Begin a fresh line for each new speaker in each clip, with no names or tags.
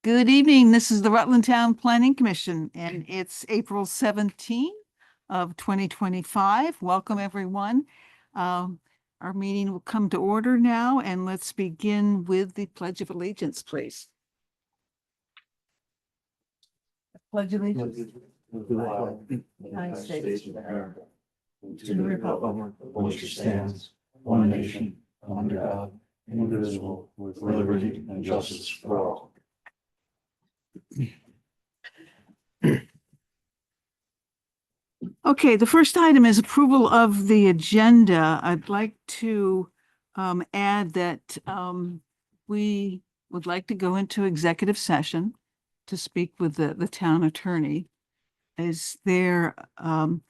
Good evening. This is the Rutland Town Planning Commission, and it's April 17 of 2025. Welcome, everyone. Our meeting will come to order now, and let's begin with the Pledge of Allegiance, please. Pledge of Allegiance.
United States of America, to the republic for which it stands, one nation, under God, indivisible, with liberty and justice for all.
Okay, the first item is approval of the agenda. I'd like to add that we would like to go into executive session to speak with the town attorney. Is there, and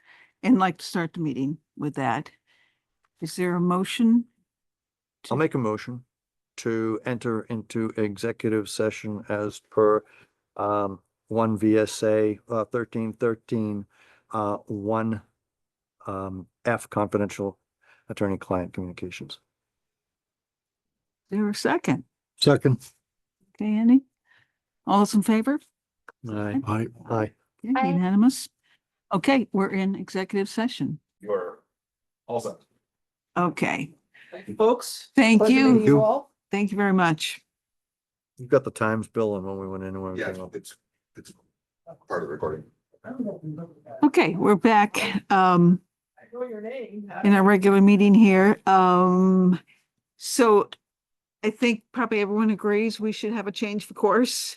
like to start the meeting with that. Is there a motion?
I'll make a motion to enter into executive session as per one VSA 1313 one F confidential attorney-client communications.
Is there a second?
Second.
Okay, Andy? All those in favor?
Aye. Aye.
Okay, unanimous. Okay, we're in executive session.
You're all set.
Okay,
Thank you, folks.
thank
Pleasure meeting
you.
all.
Thank you very much.
You've got the times, Bill, and when we went in and
Yeah,
everything.
it's part of the recording.
Okay, we're back
I know your name.
in our regular meeting here. So I think probably everyone agrees we should have a change of course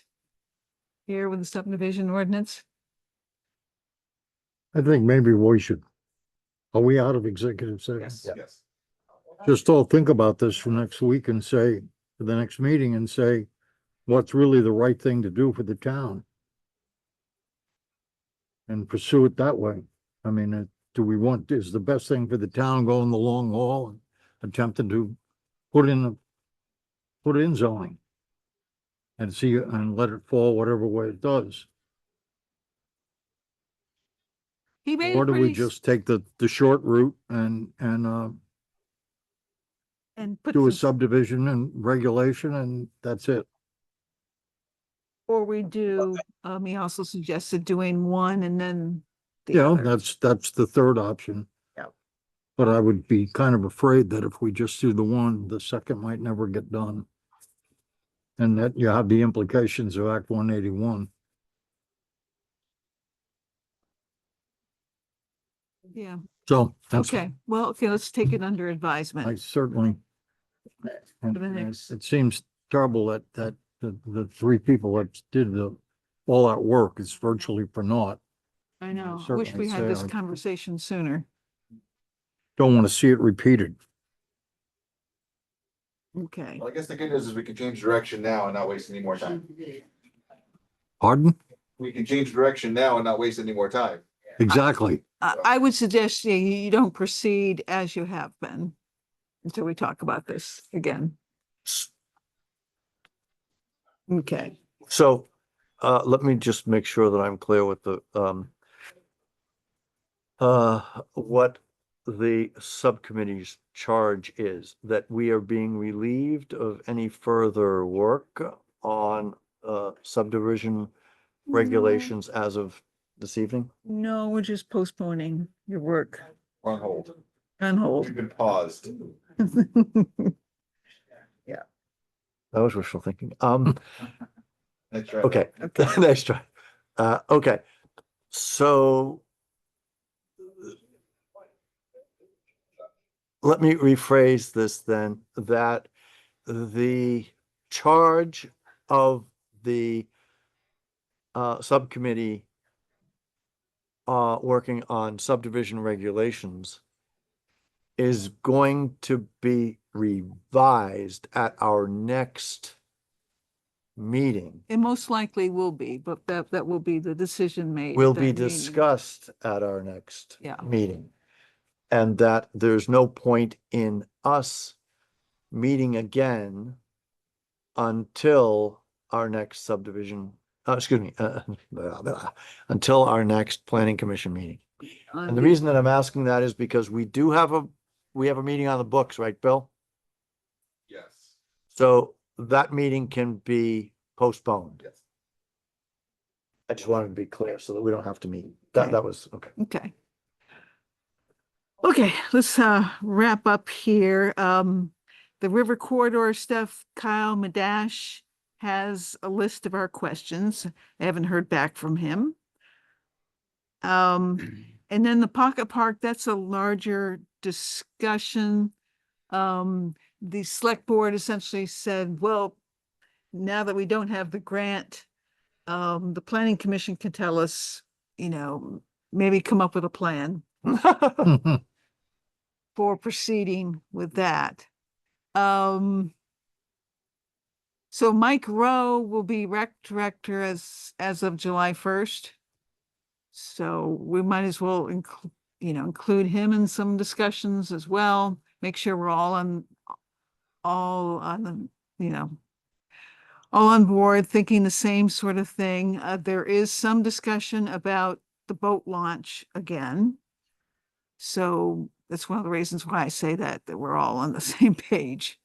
here with the subdivision ordinance.
I think maybe we should. Are we out of executive session?
Yes.
Just all think about this for next week and say, for the next meeting and say, what's really the right thing to do for the town? And pursue it that way. I mean, do we want, is the best thing for the town going the long haul and attempting to put in zoning? And see, and let it fall whatever way it does.
He made
Or
it
do we
pretty,
just take the short route and
and put
do a
some,
subdivision and regulation and that's it?
or we do, he also suggested doing one and then the
Yeah,
other.
that's the third option.
Yeah.
But I would be kind of afraid that if we just do the one, the second might never get done. And that you have the implications of Act 181.
Yeah,
So that's,
okay, well, okay, let's take it under
I
advisement.
certainly. And
For the next-
it seems terrible that the three people that did all that work is virtually for naught.
I know, wish
certainly
we had this
say-
conversation sooner.
Don't want to see it repeated.
Okay,
Well, I guess the good news is we can change direction now and not waste any more time.
Pardon?
We can change direction now and not waste any more time.
Exactly.
I would suggest you don't proceed as you have been until we talk about this again. Okay,
So let me just make sure that I'm clear with the what the subcommittee's charge is, that we are being relieved of any further work on subdivision regulations as of this evening.
no, we're just postponing your work
We're on hold.
on hold.
We've been paused.
That was wishful thinking.
That's right.
Okay, nice try. Okay, so let me rephrase this then, that the charge of the subcommittee working on subdivision regulations is going to be revised at our next meeting.
It most likely will be, but that will be the decision made. at
Will
that
be
meeting.
discussed at our next
Yeah.
meeting. And that there's no point in us meeting again until our next subdivision, until our next planning commission meeting. And the reason that I'm asking that is because we have a meeting on the books, right, Bill?
Yes.
So that meeting can be postponed.
Yes.
I just wanted to be clear so that we don't have to meet.
Okay.
That was, okay.
Okay. Okay, let's wrap up here. The river corridor stuff, Kyle Madash has a list of our questions. I haven't heard back from him. And then the pocket park, that's a larger discussion. The select board essentially said, well, now that we don't have the grant, the planning commission can tell us, maybe come up with a plan for proceeding with that. So Mike Rowe will be rec director as of July 1st. So we might as well include him in some discussions as well. Make sure we're all on board, thinking the same sort of thing. There is some discussion about the boat launch again. So that's one of the reasons why I say that we're all on the same page.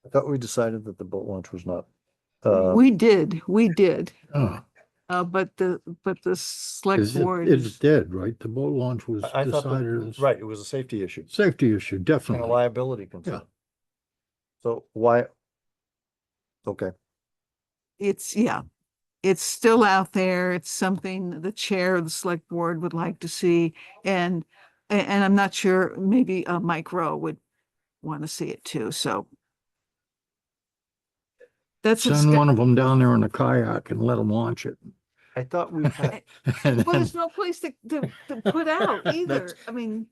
I thought we decided that the boat launch was not.
We did.
Oh,
But the select
Is
board
it's
is,
dead, right? The boat launch was
I thought
decided
that,
as
right, it was a safety issue
safety issue,
and a
definitely.
liability concern. So why? Okay,
it's still out there. It's something the chair of the select board would like to see. And I'm not sure, maybe Mike Rowe would want to see it too. So that's
Send one of them down there in a kayak and let them launch it.
I thought we had,
And
well,
then-
there's no place to put out either.
That's-
I mean,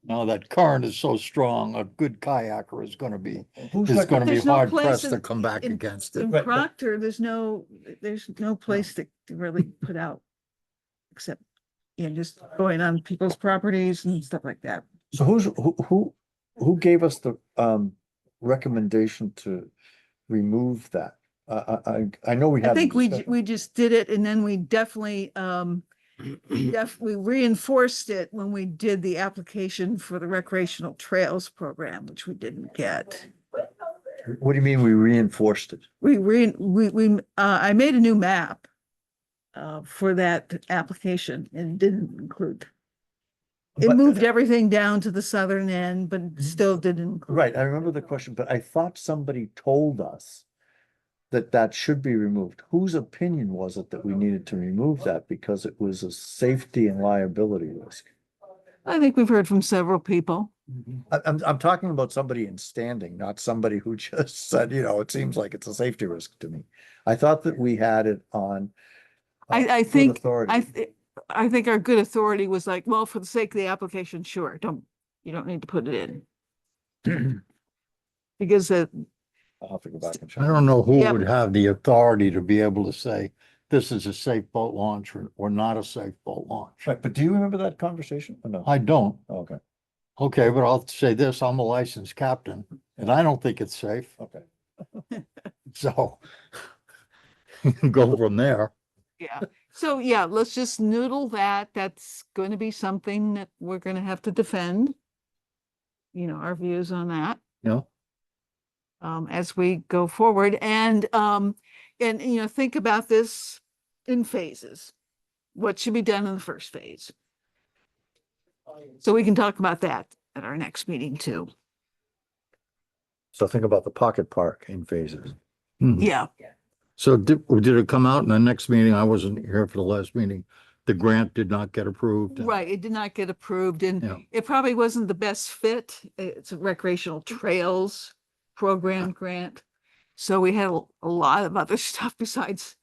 Now that current is so strong, a good kayaker is gonna be
who's
be
There's no
hard
place
pressed to
in-
come back
in-
against it.
in
Right, but-
Proctor, there's no place to really put out except, just going on people's properties and stuff like that.
so who gave us the recommendation to remove that? I know we had.
I
the
think we
discussion.
just did it, and then we definitely we reinforced it when we did the application for the recreational trails program, which we didn't get.
What do you mean we reinforced it?
I made a new map for that application and it didn't include. It
But-
moved everything down to the southern end, but still didn't include.
Right, I remember the question, but I thought somebody told us that should be removed. Whose opinion was it that we needed to remove that because it was a safety and liability risk?
I think we've heard from several people.
I'm talking about somebody in standing, not somebody who just said, it seems like it's a safety risk to me. I thought that we had it on.
I
good
think,
authority.
I think our good authority was like, well, for the sake of the application, sure, you don't need to put it in. Because
I'll have to go back and
I
check.
don't know who
Yeah,
would have the authority to be able to say, this is a safe boat launch or not a safe boat launch.
Right, but do you remember that conversation? Or no?
I don't.
Okay,
Okay, but I'll say this, I'm a licensed captain and I don't think it's safe.
okay.
So go from there.
yeah, so yeah, let's just noodle that. That's going to be something that we're going to have to defend. Our views on that.
Yeah.
As we go forward and think about this in phases. What should be done in the first phase? So we can talk about that at our next meeting too.
So think about the pocket park in phases.
Mhm.
Yeah,
So did it come out in the next meeting? I wasn't here for the last meeting. The grant did not get approved. and-
right. It did not get approved and
Yeah.
it probably wasn't the best fit. It's a recreational trails program grant. So we had a lot of other stuff besides,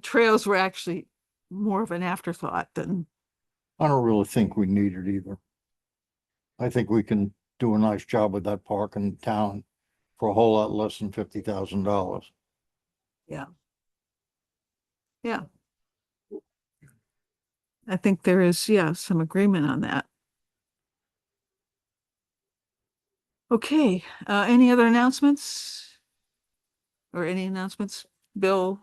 trails were actually more of an afterthought than,
I don't really think we need it either. I think we can do a nice job with that park in town for a whole lot less than $50,000.
yeah. I think there is, some agreement on that. Okay, any other announcements? Or any announcements, Bill?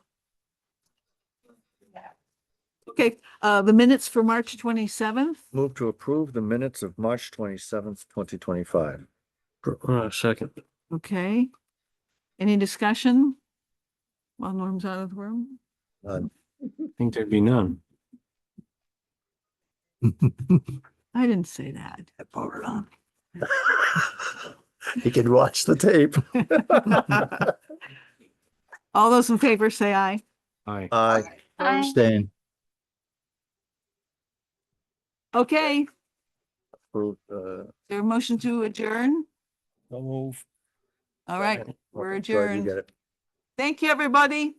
Okay, the minutes for March 27th.
Move to approve the minutes of March 27th, 2025.
Second.
Okay. Any discussion? While Norm's out of the room?
Think there'd be none.
I didn't say that.
Voted on. He can watch the tape.
All those in favor say aye.
Aye.
Staying.
Okay,
Approved,
there a motion to adjourn?
Don't move.
All right, we're
Glad you
adjourned.
get it.
Thank you, everybody.